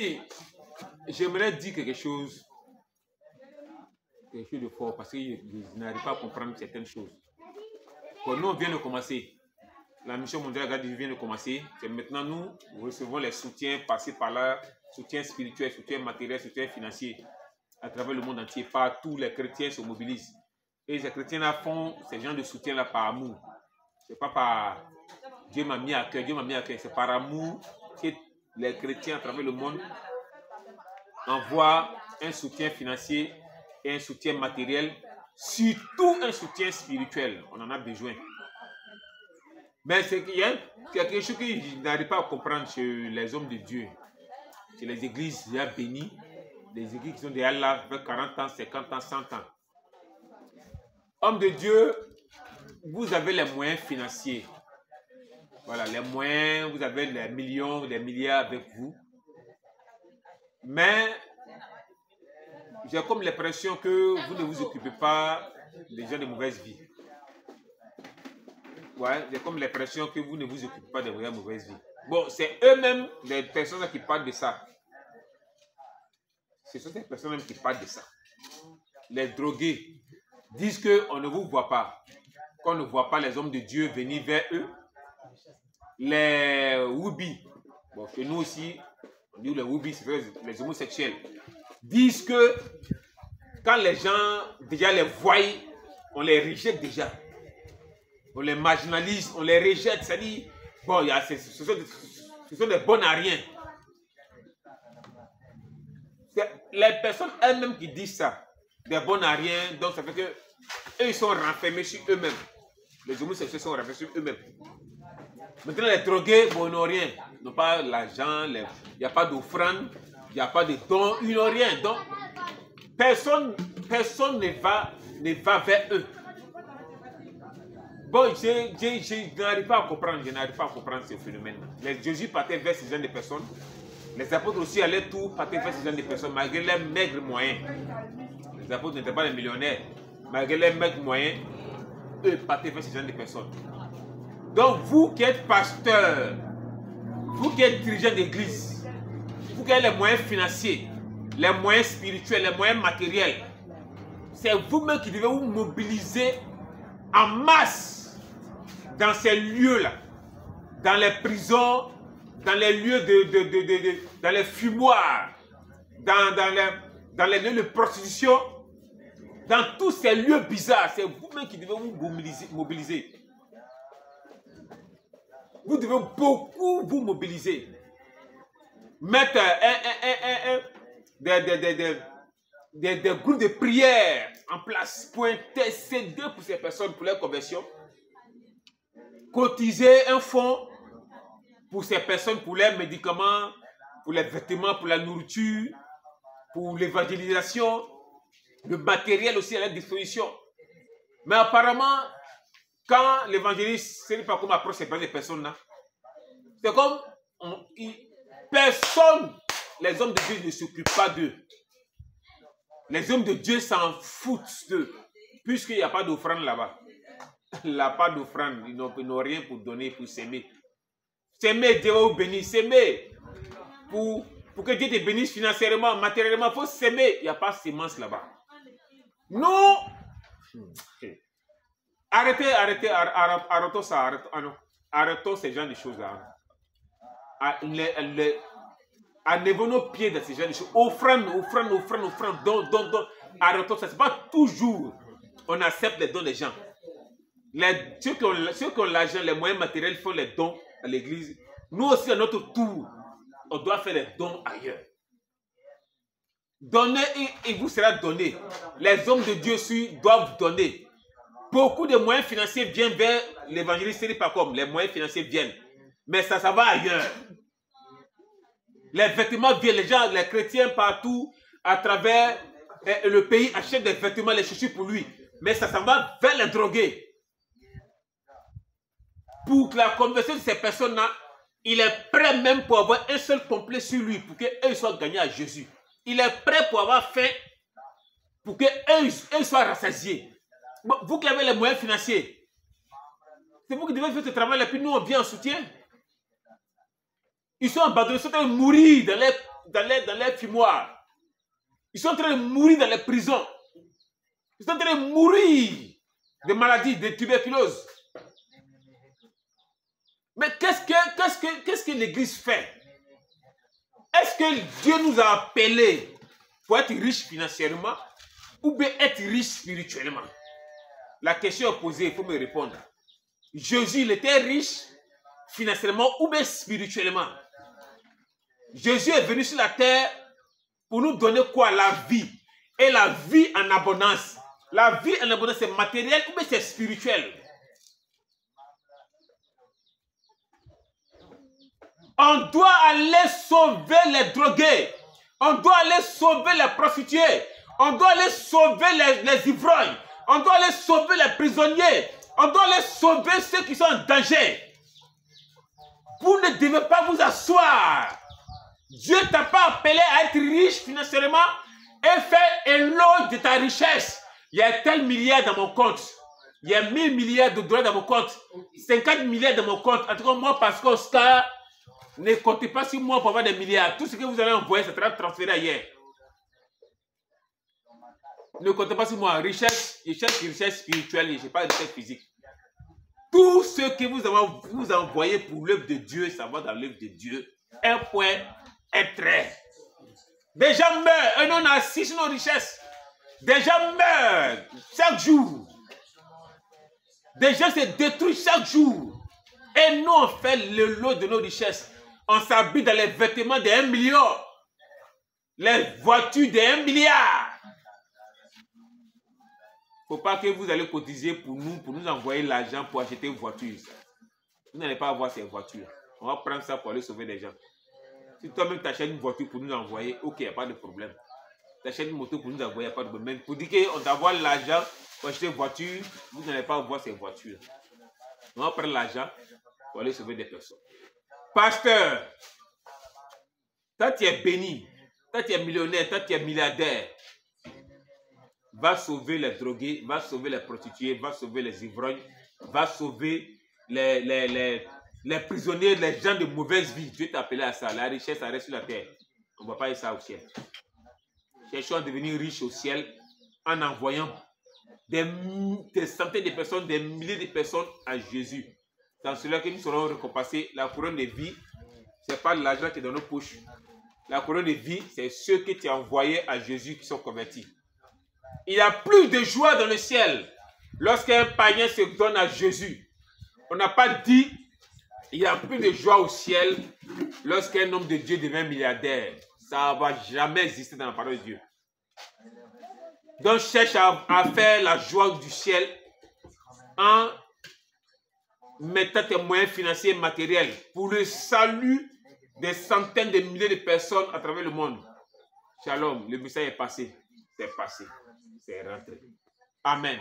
Et j'aimerais dire quelque chose de fort parce que je n'arrive pas à comprendre certaines choses. Bon, nous, on vient de commencer. La mission mondiale Agadi vient de commencer. C'est maintenant nous recevons les soutiens passés par là, soutien spirituel, soutien matériel, soutien financier à travers le monde entier. Partout, les chrétiens se mobilisent. Et ces chrétiens-là font ces gens de soutien-là par amour. C'est pas par Dieu m'a mis à cœur, Dieu m'a mis à cœur. C'est par amour que les chrétiens à travers le monde envoient un soutien financier et un soutien matériel, surtout un soutien spirituel. On en a besoin. Mais il y a quelque chose que je n'arrive pas à comprendre chez les hommes de Dieu, chez les églises déjà bénies, les églises qui sont déjà là avec 40 ans, 50 ans, 100 ans. Hommes de Dieu, vous avez les moyens financiers. Voilà, les moyens, vous avez les millions, les milliards avec vous. Mais j'ai comme l'impression que vous ne vous occupez pas des gens de mauvaise vie. Ouais, j'ai comme l'impression que vous ne vous occupez pas des gens de mauvaise vie. Bon, c'est eux-mêmes, les personnes qui parlent de ça. Ce sont ces personnes qui parlent de ça. Les drogués disent qu'on ne vous voit pas. Qu'on ne voit pas les hommes de Dieu venir vers eux. Les woubis, bon, chez nous aussi, on dit les woubis, c'est les homosexuels, disent que quand les gens déjà les voient, on les rejette déjà. On les marginalise, on les rejette. C'est-à-dire, bon, ce sont des bons à rien. Les personnes elles-mêmes qui disent ça, des bons à rien, donc ça fait que eux, ils sont renfermés sur eux-mêmes. Les homosexuels sont renfermés sur eux-mêmes. Maintenant, les drogués, bon, ils n'ont rien. Ils n'ont pas l'argent, il n'y a pas d'offrande, il n'y a pas de dons, ils n'ont rien. Donc, personne ne va vers eux. Bon, je n'arrive pas à comprendre ce phénomène. Jésus partait vers ces gens de personnes. Les apôtres aussi allaient tout partir vers ces gens de personnes, malgré leurs maigres moyens. Les apôtres n'étaient pas des millionnaires. Malgré leurs maigres moyens, eux partaient vers ces gens de personnes. Donc, vous qui êtes pasteur, vous qui êtes dirigeant d'église, vous qui avez les moyens financiers, les moyens spirituels, les moyens matériels, c'est vous-même qui devez vous mobiliser en masse dans ces lieux-là, dans les prisons, dans les lieux dans les fumoirs, dans les lieux de prostitution, dans tous ces lieux bizarres. C'est vous-même qui devez vous mobiliser. Vous devez beaucoup vous mobiliser. Mettre des groupes de prière en place pour intercéder pour ces personnes, pour leur conversion. Cotiser un fonds pour ces personnes, pour leurs médicaments, pour les vêtements, pour la nourriture, pour l'évangélisation, le matériel aussi à leur disposition. Mais apparemment, quand l'évangéliste, c'est pas comme approche ces personnes-là, c'est comme personne, les hommes de Dieu ne s'occupent pas d'eux. Les hommes de Dieu s'en foutent d'eux, puisqu'il n'y a pas d'offrande là-bas. Il n'y a pas d'offrande, ils n'ont rien pour donner, pour s'aimer. S'aimer, Dieu va vous bénir, s'aimer. Pour que Dieu te bénisse financièrement, matériellement, il faut s'aimer. Il n'y a pas de sémence là-bas. Non! Arrêtons ça, arrêtons ces genres de choses-là. Enlevons nos pieds dans ces genres de choses. Offrande, don. Arrêtons ça. Ce n'est pas toujours on accepte les dons des gens. Ceux qui ont l'argent, les moyens matériels font les dons à l'église. Nous aussi, à notre tour, on doit faire les dons ailleurs. Donnez et vous sera donné. Les hommes de Dieu doivent donner. Beaucoup de moyens financiers viennent vers l'évangéliste, c'est pas comme les moyens financiers viennent. Mais ça va ailleurs. Les vêtements viennent, les gens, les chrétiens partout, à travers le pays, achètent des vêtements, les chaussures pour lui. Mais ça va vers les drogués. Pour la conversion de ces personnes-là, il est prêt même pour avoir un seul complet sur lui, pour qu'eux soient gagnés à Jésus. Il est prêt pour avoir faim, pour qu'eux soient rassasiés. Bon, vous qui avez les moyens financiers, c'est vous qui devez faire ce travail, et puis nous on vient en soutien. Ils sont abandonnés, ils sont en train de mourir dans les fumoirs. Ils sont en train de mourir dans les prisons. Ils sont en train de mourir de maladies, de tuberculose. Mais qu'est-ce que l'Église fait? Est-ce que Dieu nous a appelés pour être riches financièrement ou bien être riches spirituellement? La question est posée, il faut me répondre. Jésus, il était riche financièrement ou bien spirituellement? Jésus est venu sur la terre pour nous donner quoi? La vie. Et la vie en abondance. La vie en abondance, c'est matériel ou bien c'est spirituel? On doit aller sauver les drogués. On doit aller sauver les prostituées. On doit aller sauver les ivrognes. On doit aller sauver les prisonniers. On doit aller sauver ceux qui sont en danger. Vous ne devez pas vous asseoir. Dieu ne t'a pas appelé à être riche financièrement et faire éloge de ta richesse. Il y a tel milliard dans mon compte. Il y a 1000 milliards de dollars dans mon compte. 50 milliards dans mon compte. En tout cas, moi, parce qu'Oscar, ne comptez pas sur moi pour avoir des milliards. Tout ce que vous allez envoyer, ça sera transféré ailleurs. Ne comptez pas sur moi. Richesse spirituelle, je n'ai pas de richesse physique. Tout ce que vous envoyez pour l'œuvre de Dieu, ça va dans l'œuvre de Dieu. Un point, un trait. Des gens meurent et nous on assiste sur nos richesses. Des gens meurent chaque jour. Des gens se détruisent chaque jour. Et nous on fait le lot de nos richesses. On s'habille dans les vêtements de 1 million. Les voitures de 1 milliard. Il ne faut pas que vous allez cotiser pour nous envoyer l'argent pour acheter une voiture. Vous n'allez pas avoir ces voitures. On va prendre ça pour aller sauver des gens. Si toi-même tu achètes une voiture pour nous envoyer, ok, il n'y a pas de problème. Tu achètes une moto pour nous envoyer, il n'y a pas de problème. Mais pour dire qu'on t'envoie l'argent pour acheter une voiture, vous n'allez pas avoir ces voitures. On va prendre l'argent pour aller sauver des personnes. Pasteur, toi tu es béni, toi tu es millionnaire, toi tu es milliardaire. Va sauver les drogués, va sauver les prostituées, va sauver les ivrognes, va sauver les prisonniers, les gens de mauvaise vie. Dieu t'a appelé à ça. La richesse, ça reste sur la terre. On ne va pas y ça au ciel. Cherchons à devenir riches au ciel en envoyant des centaines de personnes, des milliers de personnes à Jésus. Dans cela que nous serons récompensés. La couronne de vie, ce n'est pas l'argent qui est dans nos poches. La couronne de vie, c'est ceux que tu as envoyés à Jésus qui sont convertis. Il y a plus de joie dans le ciel lorsqu'un païen se donne à Jésus. On n'a pas dit il y a plus de joie au ciel lorsqu'un homme de Dieu devient milliardaire. Ça ne va jamais exister dans la parole de Dieu. Donc cherche à faire la joie du ciel en mettant tes moyens financiers et matériels pour le salut des centaines de milliers de personnes à travers le monde. Shalom, le message est passé. C'est passé. C'est rentré. Amen.